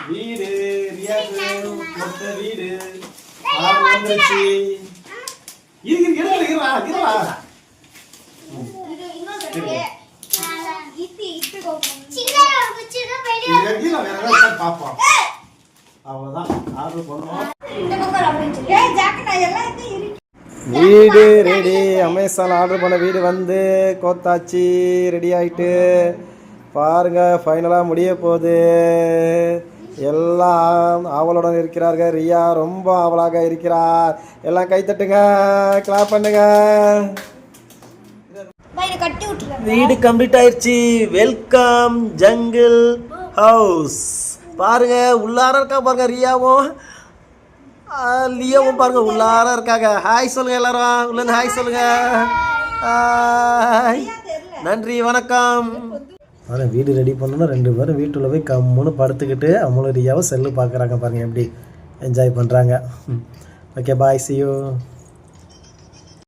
வீடு ரியாக்கு மொத்த வீடு ஆறு வந்துருச்சு. வீடு ரெடி. அமேசான் ஆர்டர் பண்ண வீடு வந்து கோத்தாச்சி ரெடி ஆயிட்டு பாருங்க. ஃபைனலாக முடிய போகுது. எல்லாம் ஆவலுடன் இருக்கிறார்கள். ரியா ரொம்ப ஆவலாக இருக்கிறார். எல்லாம் கைத்தட்டுங்க, கிளாப் பண்ணுங்க. வீடு கம்ப்ளீட் ஆயிடுச்சு. Welcome jungle house. பாருங்க உள்ளார இருக்கா பாருங்க. ரியாவும் லியோவும் பாருங்க உள்ளார இருக்காங்க. ஹாய் சொல்லுங்க எல்லாரும். உள்ள ஹாய் சொல்லுங்க. ஹாய், நன்றி, வணக்கம். ஆனால் வீடு ரெடி பண்ணணும். 2 பேரும் வீட்டுள்ள போய் கம்முன்னு படுத்துக்கிட்டு அவங்களும் ரியாவும் செல்லு பார்க்குறாங்க பாருங்க. எப்படி என்ஜாய் பண்ணுறாங்க. Okay, bye, see you.